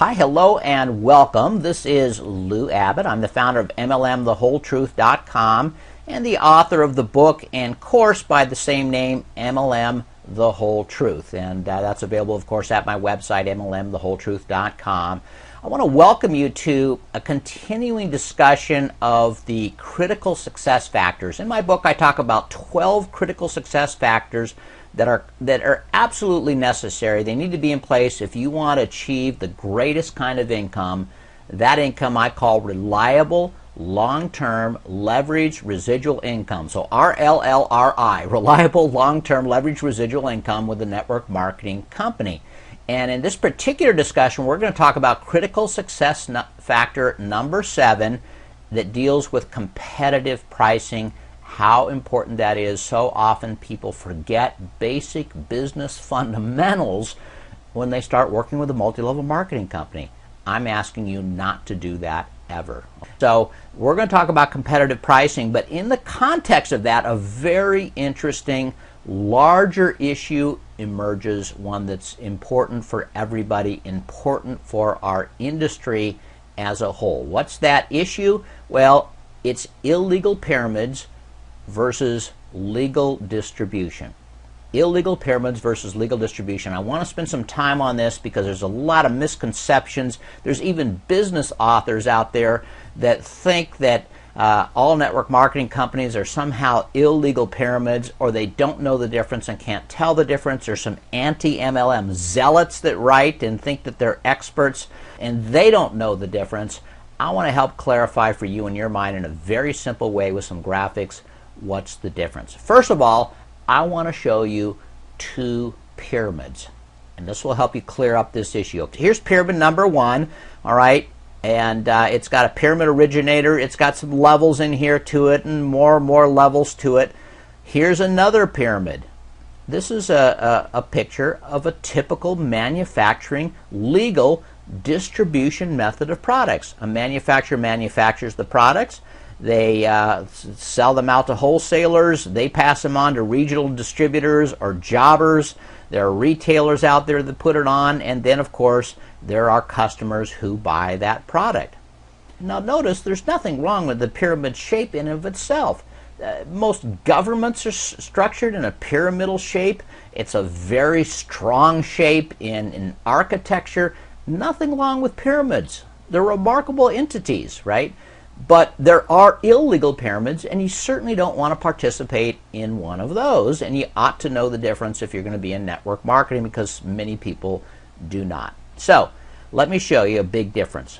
Hi, hello, and welcome. This is Lou Abbott. I'm the founder of MLMTheWholeTruth.com and the author of the book and course by the same name, MLM The Whole Truth. And that's available, of course, at my website, MLMTheWholeTruth.com. I want to welcome you to a continuing discussion of the critical success factors. In my book, I talk about 12 critical success factors that are absolutely necessary. They need to be in place if you want to achieve the greatest kind of income. That income I call reliable, long-term, leveraged residual income. So RLLRI, reliable, long-term, leveraged residual income with a network marketing company. And in this particular discussion, we're going to talk about critical success factor number 7 that deals with competitive pricing. How important that is. So often people forget basic business fundamentals when they start working with a multi-level marketing company. I'm asking you not to do that ever. So we're going to talk about competitive pricing, but in the context of that, a very interesting, larger issue emerges, one that's important for everybody, important for our industry as a whole. What's that issue? Well, it's illegal pyramids versus legal distribution. Illegal pyramids versus legal distribution. I want to spend some time on this because there's a lot of misconceptions. There's even business authors out there that think that all network marketing companies are somehow illegal pyramids, or they don't know the difference and can't tell the difference. There's some anti-MLM zealots that write and think that they're experts and they don't know the difference. I want to help clarify for you in your mind in a very simple way with some graphics what's the difference. First of all, I want to show you 2 pyramids, and this will help you clear up this issue. Here's pyramid number 1, all right, and it's got a pyramid originator. It's got some levels in here to it and more levels to it. Here's another pyramid. This is a picture of a typical manufacturing legal distribution method of products. A manufacturer manufactures the products. They sell them out to wholesalers. They pass them on to regional distributors or jobbers. There are retailers out there that put it on. And then, of course, there are customers who buy that product. Now, notice there's nothing wrong with the pyramid shape in and of itself. Most governments are structured in a pyramidal shape. It's a very strong shape in architecture. Nothing wrong with pyramids. They're remarkable entities, right? But there are illegal pyramids, and you certainly don't want to participate in one of those, and you ought to know the difference if you're going to be in network marketing, because many people do not. So let me show you a big difference.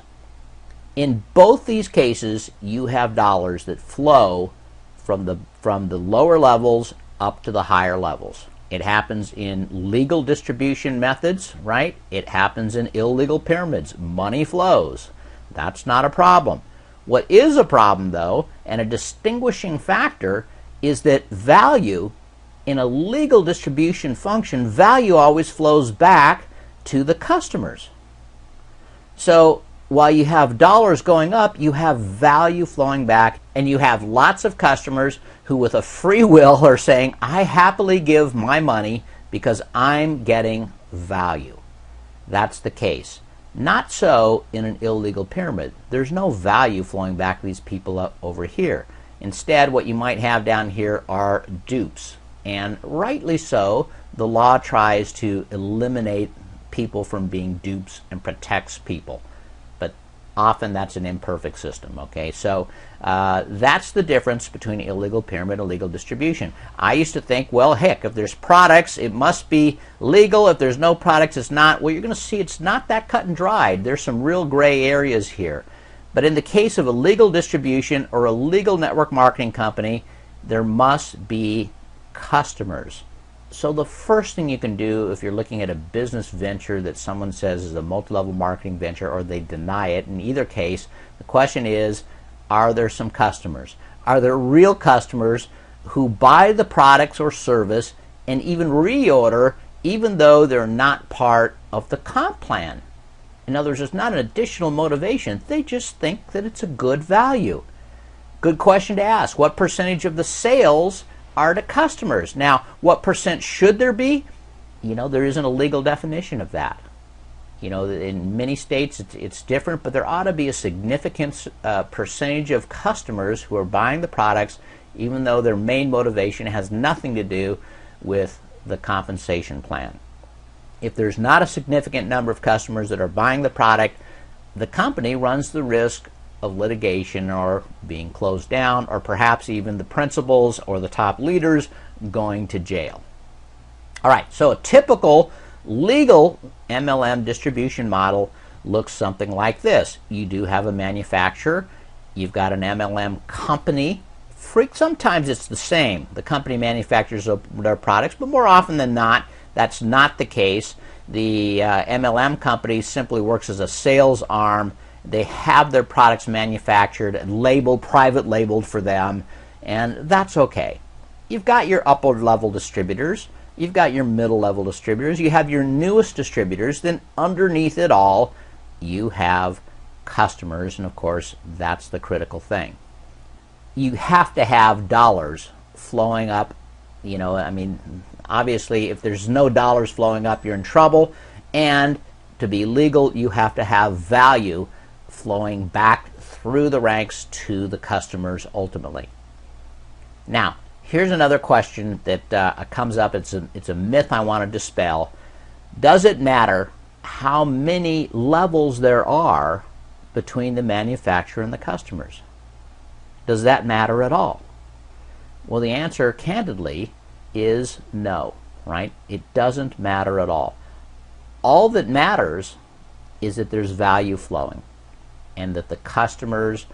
In both these cases, you have dollars that flow from the lower levels up to the higher levels. It happens in legal distribution methods, right? It happens in illegal pyramids. Money flows. That's not a problem. What is a problem, though, and a distinguishing factor, is that value in a legal distribution function, value always flows back to the customers. So while you have dollars going up, you have value flowing back, and you have lots of customers who with a free will are saying, I happily give my money because I'm getting value. That's the case. Not so in an illegal pyramid. There's no value flowing back to these people up over here. Instead, what you might have down here are dupes. And rightly so, the law tries to eliminate people from being dupes and protects people. But often that's an imperfect system, okay? So that's the difference between illegal pyramid and legal distribution. I used to think, well, heck, if there's products, it must be legal. If there's no products, it's not. Well, you're going to see it's not that cut and dried. There's some real gray areas here. But in the case of a legal distribution or a legal network marketing company, there must be customers. So the first thing you can do if you're looking at a business venture that someone says is a multi-level marketing venture, or they deny it, in either case, the question is, are there some customers? Are there real customers who buy the products or service and even reorder even though they're not part of the comp plan? In other words, it's not an additional motivation. They just think that it's a good value. Good question to ask. What percentage of the sales are to customers? Now, what percent should there be? There isn't a legal definition of that. In many states it's different, but there ought to be a significant percentage of customers who are buying the products even though their main motivation has nothing to do with the compensation plan. If there's not a significant number of customers that are buying the product, the company runs the risk of litigation or being closed down, or perhaps even the principals or the top leaders going to jail. All right, so a typical legal MLM distribution model looks something like this. You do have a manufacturer, you've got an MLM company. Sometimes it's the same. The company manufactures their products, but more often than not, that's not the case. The MLM company simply works as a sales arm. They have their products manufactured and labeled, private labeled for them, and that's okay. You've got your upper level distributors, you've got your middle level distributors, you have your newest distributors, then underneath it all, you have customers, and of course, that's the critical thing. You have to have dollars flowing up. Obviously, if there's no dollars flowing up, you're in trouble. And to be legal, you have to have value flowing back through the ranks to the customers ultimately. Now, here's another question that comes up. It's a myth I want to dispel. Does it matter how many levels there are between the manufacturer and the customers? Does that matter at all? Well, the answer, candidly, is no, right? It doesn't matter at all. All that matters is that there's value flowing and that the customers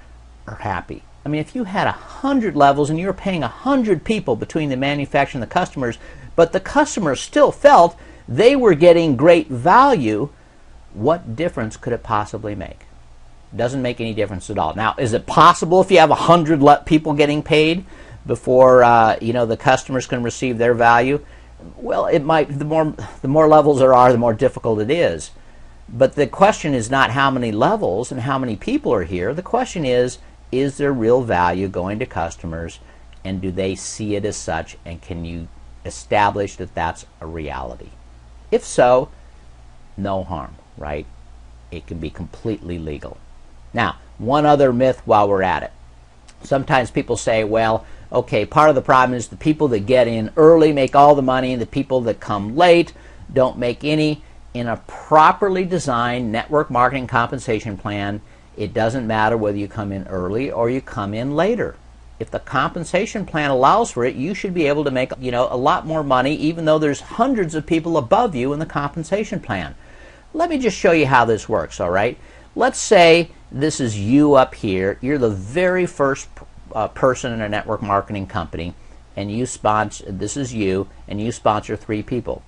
are happy. If you had 100 levels and you were paying 100 people between the manufacturer and the customers, but the customers still felt they were getting great value, what difference could it possibly make? Doesn't make any difference at all. Now, is it possible if you have 100 people getting paid before the customers can receive their value? Well, it might. The more levels there are, the more difficult it is. But the question is not how many levels and how many people are here. The question is there real value going to customers, and do they see it as such, and can you establish that that's a reality? If so, no harm, right? It can be completely legal. Now, one other myth while we're at it. Sometimes people say, well, okay, part of the problem is the people that get in early make all the money, and the people that come late don't make any. In a properly designed network marketing compensation plan, it doesn't matter whether you come in early or you come in later. If the compensation plan allows for it, you should be able to make a lot more money, even though there's hundreds of people above you in the compensation plan. Let me just show you how this works, all right? Let's say this is you up here. You're the very first person in a network marketing company, and you sponsor, this is you, and you sponsor 3 people.